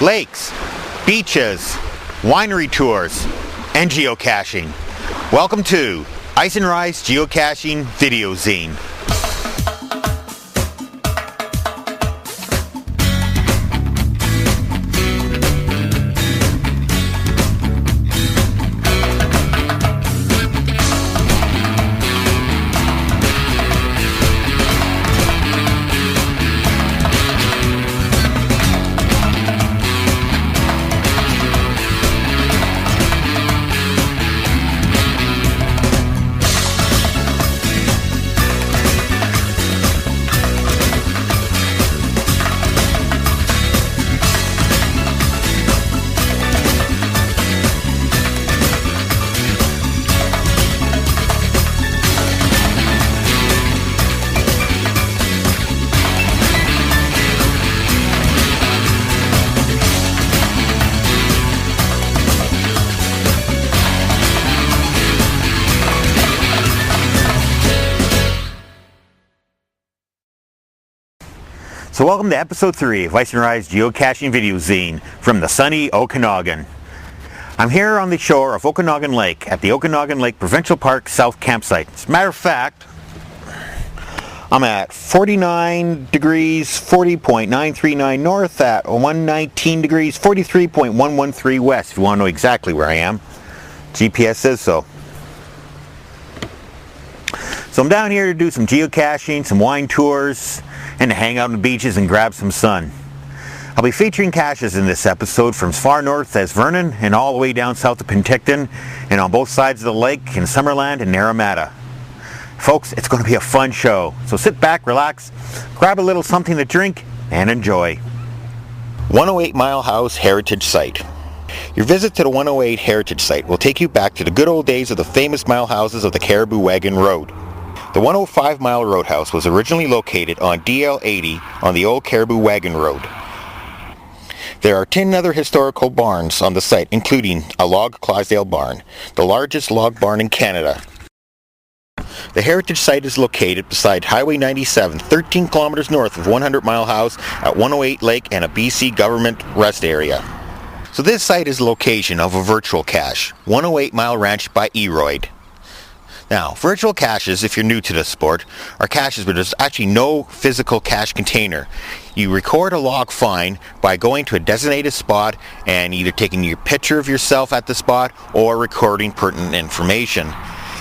lakes, beaches, winery tours, and geocaching. Welcome to Icenrye's Geocaching Videozine. So welcome to episode 3 of Icenrye's Geocaching Videozine from the sunny Okanagan. I'm here on the shore of Okanagan Lake at the Okanagan Lake Provincial Park South Campsite. As a matter of fact, I'm at 49 degrees 40.939 north at 119 degrees 43.113 west if you want to know exactly where I am. GPS says so. So I'm down here to do some geocaching, some wine tours, and to hang out on the beaches and grab some sun. I'll be featuring caches in this episode from as far north as Vernon and all the way down south to Penticton and on both sides of the lake in Summerland and Naramata. Folks, it's going to be a fun show, so sit back, relax, grab a little something to drink, and enjoy. 108 Mile House Heritage Site. Your visit to the 108 Heritage Site will take you back to the good old days of the famous mile houses of the Caribou Wagon Road. The 105 Mile Roadhouse was originally located on DL 80 on the old Caribou Wagon Road. There are 10 other historical barns on the site, including a log Clydesdale barn, the largest log barn in Canada. The heritage site is located beside Highway 97, 13 kilometers north of 100 Mile House at 108 Lake and a BC government rest area. So this site is the location of a virtual cache, 108 Mile Ranch by Eroyd. Now, virtual caches, if you're new to this sport, are caches where there's actually no physical cache container. You record a log find by going to a designated spot and either taking your picture of yourself at the spot or recording pertinent information.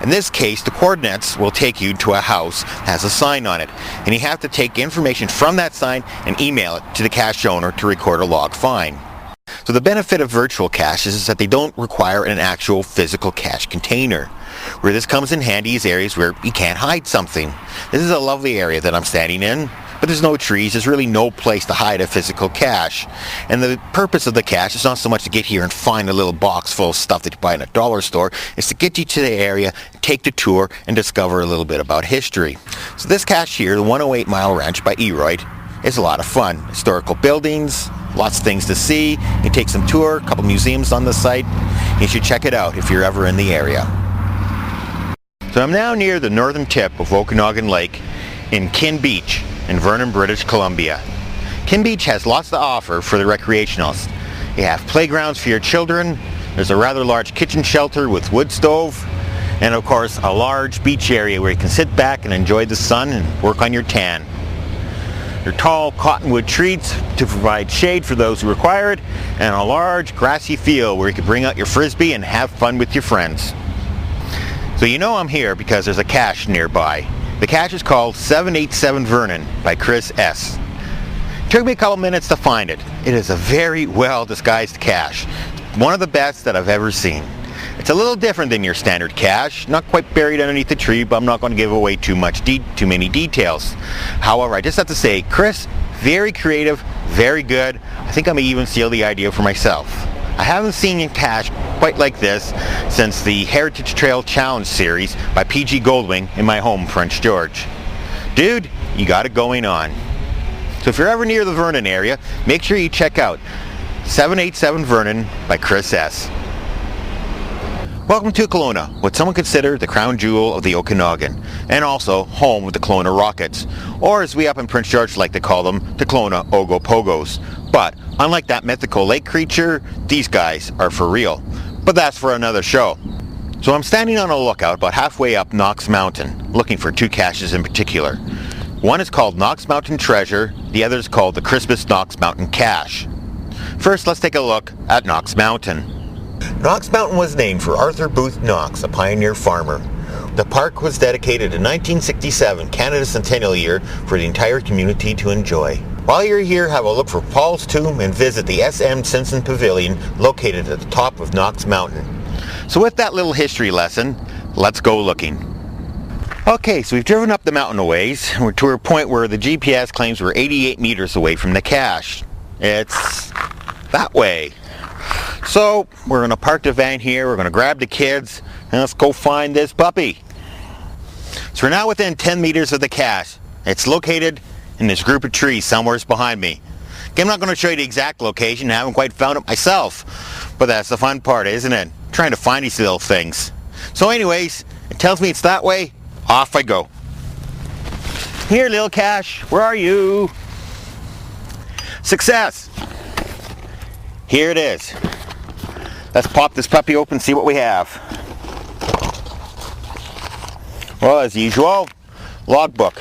In this case, the coordinates will take you to a house that has a sign on it, and you have to take information from that sign and email it to the cache owner to record a log find. So the benefit of virtual caches is that they don't require an actual physical cache container. Where this comes in handy is areas where you can't hide something. This is a lovely area that I'm standing in, but there's no trees, there's really no place to hide a physical cache. And the purpose of the cache is not so much to get here and find a little box full of stuff that you buy in a dollar store, it's to get you to the area, take the tour, and discover a little bit about history. So this cache here, the 108 Mile Ranch by Eroyd, is a lot of fun. Historical buildings, lots of things to see. You can take some tour, a couple museums on the site. You should check it out if you're ever in the area. So I'm now near the northern tip of Okanagan Lake in Kin Beach in Vernon, British Columbia. Kin Beach has lots to offer for the recreationalists. You have playgrounds for your children, there's a rather large kitchen shelter with wood stove, and of course a large beach area where you can sit back and enjoy the sun and work on your tan. There are tall cottonwood trees to provide shade for those who require it, and a large grassy field where you can bring out your frisbee and have fun with your friends. So you know I'm here because there's a cache nearby. The cache is called 787 Vernon by Chris S. It took me a couple minutes to find it. It is a very well disguised cache. One of the best that I've ever seen. It's a little different than your standard cache, not quite buried underneath the tree, but I'm not going to give away too many details. However, I just have to say, Chris, very creative, very good. I think I may even steal the idea for myself. I haven't seen a cache quite like this since the Heritage Trail Challenge series by PG Goldwing in my home, Prince George. Dude, you got it going on. So if you're ever near the Vernon area, make sure you check out 787 Vernon by Chris S. Welcome to Kelowna, what some would consider the crown jewel of the Okanagan, and also home of the Kelowna Rockets, or as we up in Prince George like to call them, the Kelowna Ogopogos. But Unlike that mythical lake creature, these guys are for real. But that's for another show. So I'm standing on a lookout about halfway up Knox Mountain, looking for two caches in particular. One is called Knox Mountain Treasure, the other is called the Christmas Knox Mountain Cache. First, let's take a look at Knox Mountain. Knox Mountain was named for Arthur Booth Knox, a pioneer farmer. The park was dedicated in 1967, Canada's centennial year, for the entire community to enjoy. While you're here, have a look for Paul's Tomb and visit the S.M. Simpson Pavilion located at the top of Knox Mountain. So with that little history lesson, let's go looking. Okay, so we've driven up the mountain a ways. We're to a point where the GPS claims we're 88 meters away from the cache. It's that way. So we're going to park the van here, we're going to grab the kids, and let's go find this puppy. So we're now within 10 meters of the cache. It's located in this group of trees somewhere behind me. Okay, I'm not going to show you the exact location, I haven't quite found it myself. But that's the fun part, isn't it? Trying to find these little things. So anyways, it tells me it's that way, off I go. Here, little cache, where are you? Success! Here it is. Let's pop this puppy open and see what we have. Well, as usual, logbook.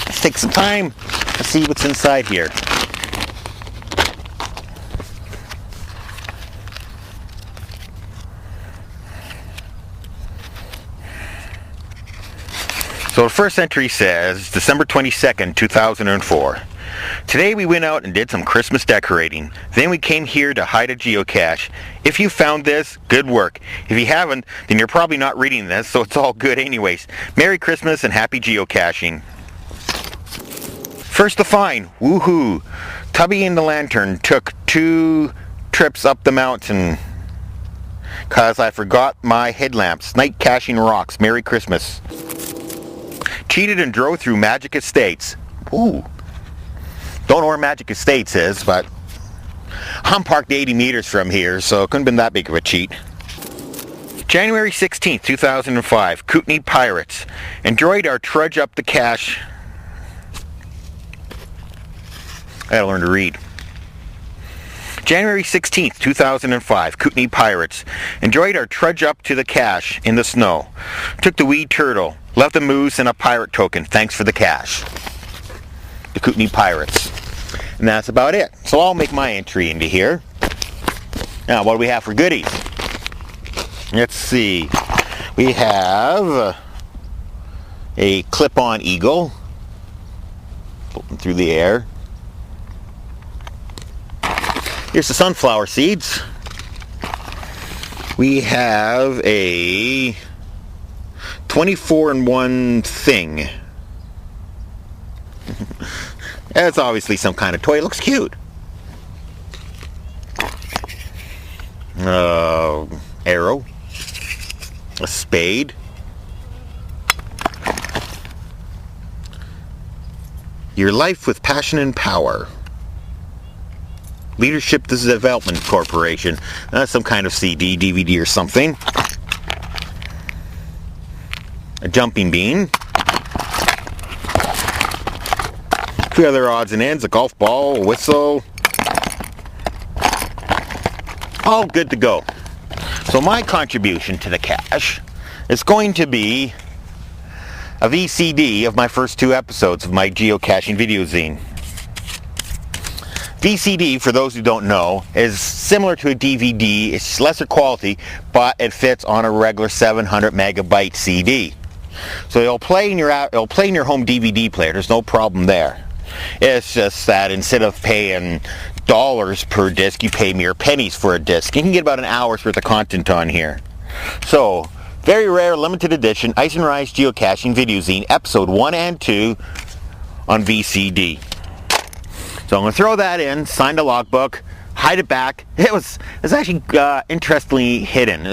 Let's take some time to see what's inside here. So the first entry says December 22nd, 2004. Today we went out and did some Christmas decorating. Then we came here to hide a geocache. If you found this, good work. If you haven't, then you're probably not reading this, so it's all good anyways. Merry Christmas and happy geocaching. First to find, woohoo! Tubby and the Lantern took 2 trips up the mountain cause I forgot my headlamps. Night caching rocks. Merry Christmas. Cheated and drove through Magic Estates. Ooh. Don't know where Magic Estates is, but I'm parked 80 meters from here, so it couldn't have been that big of a cheat. January 16th, 2005, Kootenai Pirates. Enjoyed our trudge up the cache. I gotta learn to read. January 16th, 2005, Kootenai Pirates. Enjoyed our trudge up to the cache in the snow. Took the wee turtle. Left the moose and a pirate token. Thanks for the cache. The Kootenai Pirates. And that's about it. So I'll make my entry into here. Now, what do we have for goodies? Let's see. We have a clip-on eagle. Floating through the air. Here's the sunflower seeds. We have a 24-in-1 thing. It's obviously some kind of toy. It looks cute. Arrow. A spade. Your life with passion and power. Leadership Development Corporation. Some kind of CD, DVD or something. A jumping bean. A few other odds and ends, a golf ball, a whistle. All good to go. So my contribution to the cache is going to be a VCD of my first 2 episodes of my geocaching Videozine. VCD, for those who don't know, is similar to a DVD. It's lesser quality, but it fits on a regular 700 megabyte CD. So it'll play in your home DVD player. There's no problem there. It's just that instead of paying dollars per disc, you pay mere pennies for a disc. You can get about an hour's worth of content on here. So, very rare, limited edition, Icenrye's Geocaching Videozine, episode 1 and 2 on VCD. So I'm going to throw that in, sign the logbook, hide it back. It was actually interestingly hidden.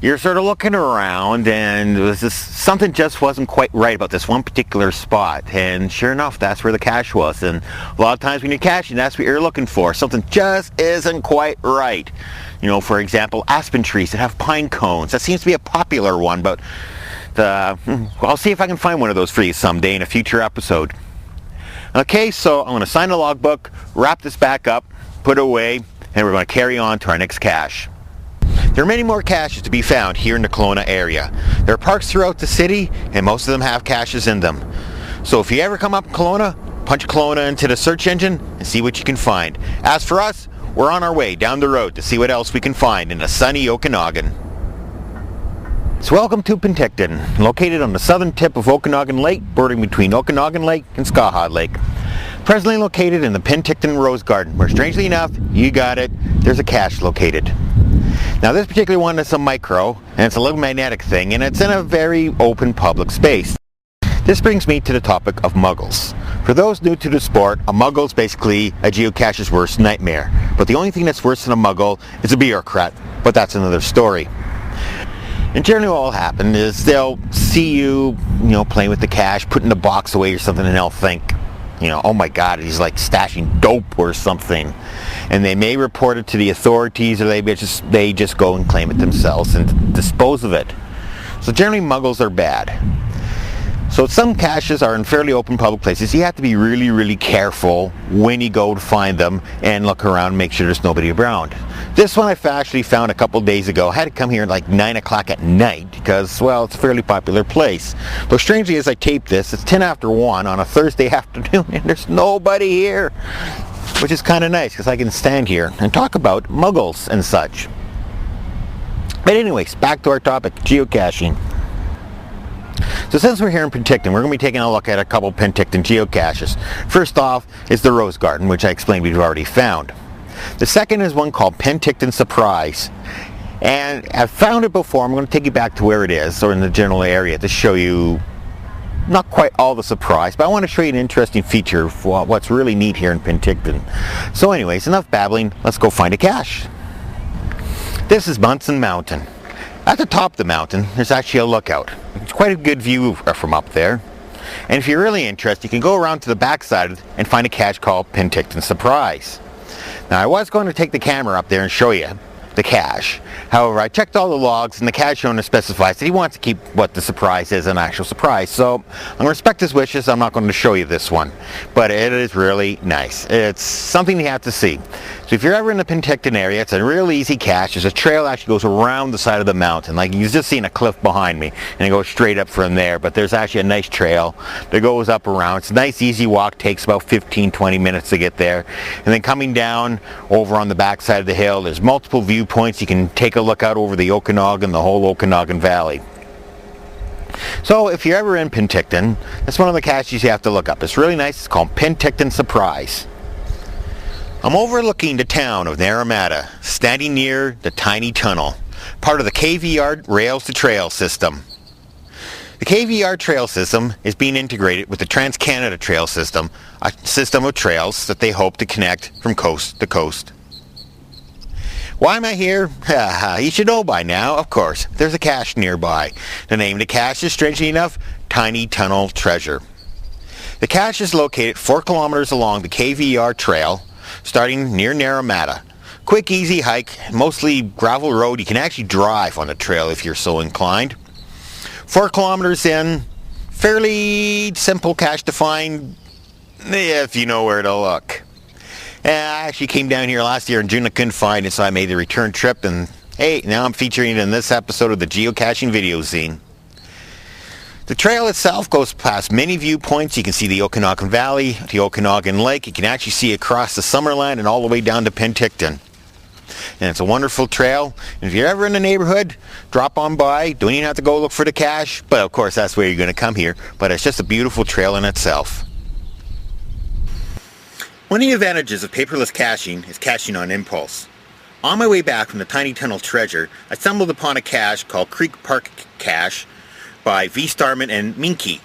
You're sort of looking around, and it was something just wasn't quite right about this one particular spot. And sure enough, that's where the cache was. And a lot of times when you're caching, that's what you're looking for. Something just isn't quite right. You know, for example, aspen trees that have pine cones. That seems to be a popular one, but I'll see if I can find one of those for you someday in a future episode. Okay, so I'm going to sign the logbook, wrap this back up, put it away, and we're going to carry on to our next cache. There are many more caches to be found here in the Kelowna area. There are parks throughout the city, and most of them have caches in them. So if you ever come up in Kelowna, punch Kelowna into the search engine and see what you can find. As for us, we're on our way down the road to see what else we can find in the sunny Okanagan. So welcome to Penticton, located on the southern tip of Okanagan Lake, bordering between Okanagan Lake and Skahad Lake. Presently located in the Penticton Rose Garden, where strangely enough, you got it, there's a cache located. Now this particular one is a micro, and it's a little magnetic thing, and it's in a very open public space. This brings me to the topic of muggles. For those new to the sport, a muggle is basically a geocacher's worst nightmare. But the only thing that's worse than a muggle is a bureaucrat, but that's another story. And generally what will happen is they'll see you, playing with the cache, putting the box away or something, and they'll think, oh my god, he's like stashing dope or something. And they may report it to the authorities, or they just go and claim it themselves and dispose of it. So generally muggles are bad. So some caches are in fairly open public places. You have to be really, really careful when you go to find them and look around and make sure there's nobody around. This one I actually found a couple days ago. I had to come here at like 9 o'clock at night because, well, it's a fairly popular place. But strangely, as I tape this, it's 10 after 1 on a Thursday afternoon and there's nobody here, which is kind of nice because I can stand here and talk about muggles and such. But anyways, back to our topic, geocaching. So since we're here in Penticton, we're going to be taking a look at a couple Penticton geocaches. First off is the Rose Garden, which I explained we've already found. The second is one called Penticton Surprise. And I've found it before. I'm going to take you back to where it is, or in the general area, to show you not quite all the surprise, but I want to show you an interesting feature of what's really neat here in Penticton. So anyways, enough babbling, let's go find a cache. This is Munson Mountain. At the top of the mountain, there's actually a lookout. It's quite a good view from up there. And if you're really interested, you can go around to the backside and find a cache called Penticton Surprise. Now, I was going to take the camera up there and show you the cache. However, I checked all the logs, and the cache owner specifies that he wants to keep what the surprise is an actual surprise. So I'm going to respect his wishes. I'm not going to show you this one, but it is really nice. It's something you have to see. So if you're ever in the Penticton area, it's a real easy cache. There's a trail that actually goes around the side of the mountain. Like you're just seeing a cliff behind me, and it goes straight up from there. But there's actually a nice trail that goes up around. It's a nice easy walk. Takes about 15-20 minutes to get there. And then coming down over on the back side of the hill, there's multiple viewpoints. You can take a look out over the Okanagan, the whole Okanagan Valley. So if you're ever in Penticton, that's one of the caches you have to look up. It's really nice. It's called Penticton Surprise. I'm overlooking the town of Naramata, standing near the tiny tunnel, part of the KVR Rails to Trail system. The KVR Trail system is being integrated with the Trans-Canada Trail system, a system of trails that they hope to connect from coast to coast. Why am I here? You should know by now, of course. There's a cache nearby. The name of the cache is, strangely enough, Tiny Tunnel Treasure. The cache is located 4 kilometers along the KVR Trail, starting near Naramata. Quick, easy hike, mostly gravel road. You can actually drive on the trail if you're so inclined. 4 kilometers in, fairly simple cache to find if you know where to look. I actually came down here last year in June. I couldn't find it, so I made the return trip, and hey, now I'm featuring it in this episode of the Geocaching Videozine. The trail itself goes past many viewpoints. You can see the Okanagan Valley, the Okanagan Lake. You can actually see across the Summerland and all the way down to Penticton. And it's a wonderful trail. And if you're ever in the neighborhood, drop on by. Don't even have to go look for the cache, but of course that's where you're going to come here. But it's just a beautiful trail in itself. One of the advantages of paperless caching is caching on impulse. On my way back from the Tiny Tunnel Treasure, I stumbled upon a cache called Creek Park Cache by V. Starman and Minky,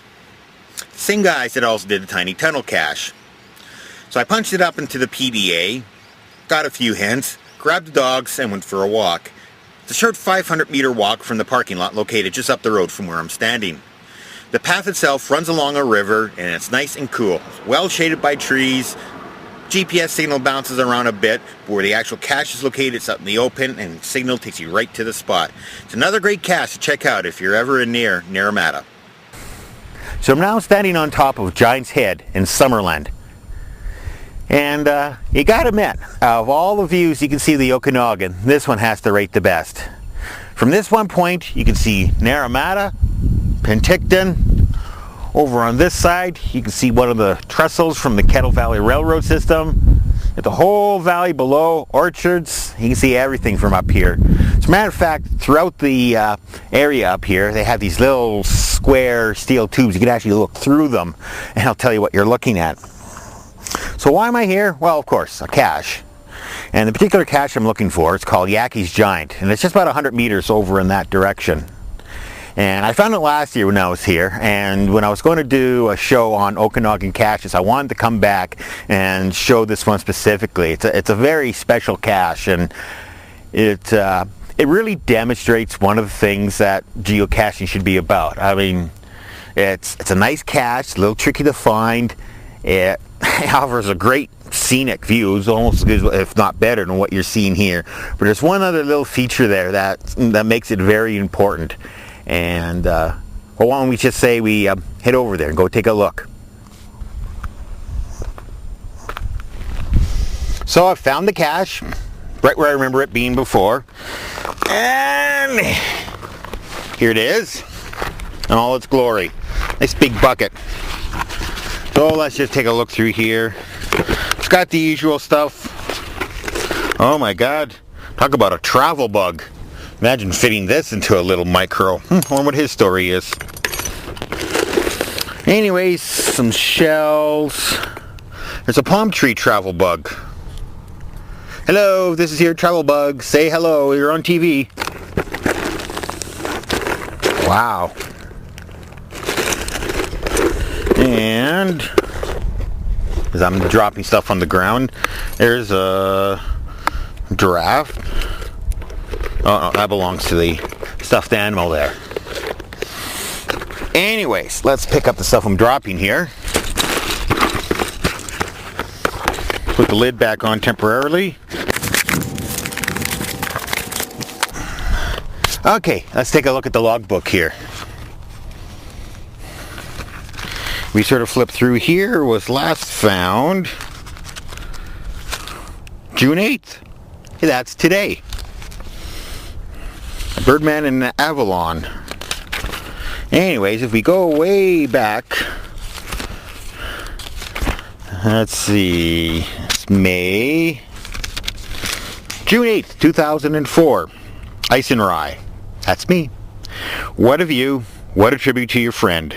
the same guys that also did the Tiny Tunnel Cache. So I punched it up into the PDA, got a few hints, grabbed the dogs, and went for a walk. It's a short 500-meter walk from the parking lot located just up the road from where I'm standing. The path itself runs along a river, and it's nice and cool, well shaded by trees. GPS signal bounces around a bit, but where the actual cache is located, it's out in the open, and the signal takes you right to the spot. It's another great cache to check out if you're ever near Naramata. So I'm now standing on top of Giant's Head in Summerland. And you gotta admit, of all the views you can see of the Okanagan, this one has to rate the best. From this one point, you can see Naramata, Penticton. Over on this side, you can see one of the trestles from the Kettle Valley Railroad system. At the whole valley below, orchards, you can see everything from up here. As a matter of fact, throughout the area up here, they have these little square steel tubes. You can actually look through them, and I'll tell you what you're looking at. So why am I here? Well, of course, a cache. And the particular cache I'm looking for, it's called Yaki's Giant, and it's just about 100 meters over in that direction. And I found it last year when I was here, and when I was going to do a show on Okanagan caches, I wanted to come back and show this one specifically. It's a very special cache, and it really demonstrates one of the things that geocaching should be about. I mean, it's a nice cache, a little tricky to find. It offers a great scenic view. It's almost as good, if not better, than what you're seeing here. But there's one other little feature there that makes it very important. And well, why don't we just say we head over there and go take a look. So I found the cache right where I remember it being before, and here it is in all its glory. Nice big bucket. So let's just take a look through here. It's got the usual stuff. Oh my god, talk about a travel bug. Imagine fitting this into a little micro. I wonder what his story is. Anyways, some shells. There's a palm tree travel bug. Hello, this is your travel bug. Say hello, you're on TV. Wow. And as I'm dropping stuff on the ground, there's a giraffe. Oh no, that belongs to the stuffed animal there. Anyways, let's pick up the stuff I'm dropping here. Put the lid back on temporarily. Okay, let's take a look at the logbook here. We sort of flip through here. Was last found June 8th. Hey, that's today. Birdman and Avalon. Anyways, if we go way back, let's see, it's June 8th, 2004. Icenrye. That's me. What a view. What a tribute to your friend.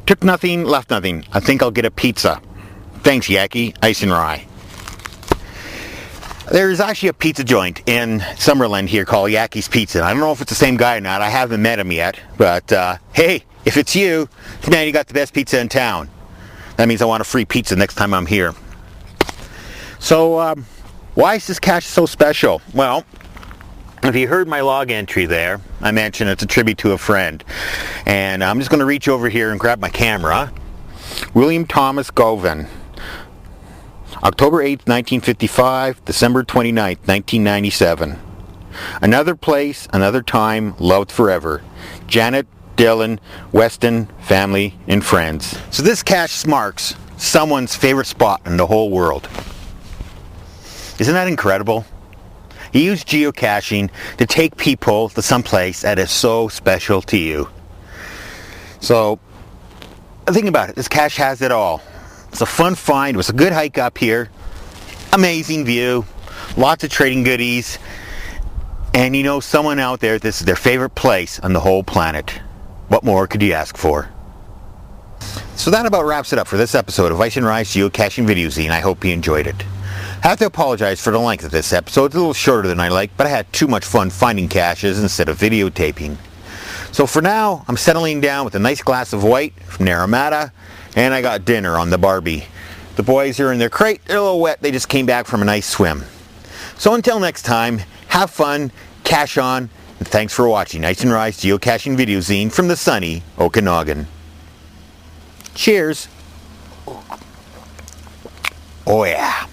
Took nothing, left nothing. I think I'll get a pizza. Thanks, Yaki. Icenrye. There's actually a pizza joint in Summerlin here called Yaki's Pizza. I don't know if it's the same guy or not. I haven't met him yet. But, hey, if it's you, man, you got the best pizza in town. That means I want a free pizza next time I'm here. So, why is this cache so special? Well, if you heard my log entry there, I mentioned it's a tribute to a friend. And I'm just going to reach over here and grab my camera. William Thomas Govan. October 8th, 1955, December 29th, 1997. Another place, another time, loved forever. Janet, Dylan, Weston, family, and friends. So this cache marks someone's favorite spot in the whole world. Isn't that incredible? You use geocaching to take people to some place that is so special to you. So, think about it. This cache has it all. It's a fun find. It was a good hike up here. Amazing view. Lots of trading goodies. And you know, someone out there, this is their favorite place on the whole planet. What more could you ask for? So that about wraps it up for this episode of Icenrye's Geocaching Videozine. I hope you enjoyed it. I have to apologize for the length of this episode. It's a little shorter than I like, but I had too much fun finding caches instead of videotaping. So for now, I'm settling down with a nice glass of white from Naramata, and I got dinner on the Barbie. The boys are in their crate. They're a little wet. They just came back from a nice swim. So until next time, have fun, cache on, and thanks for watching Icenrye's Geocaching Videozine from the sunny Okanagan. Cheers. Oh yeah.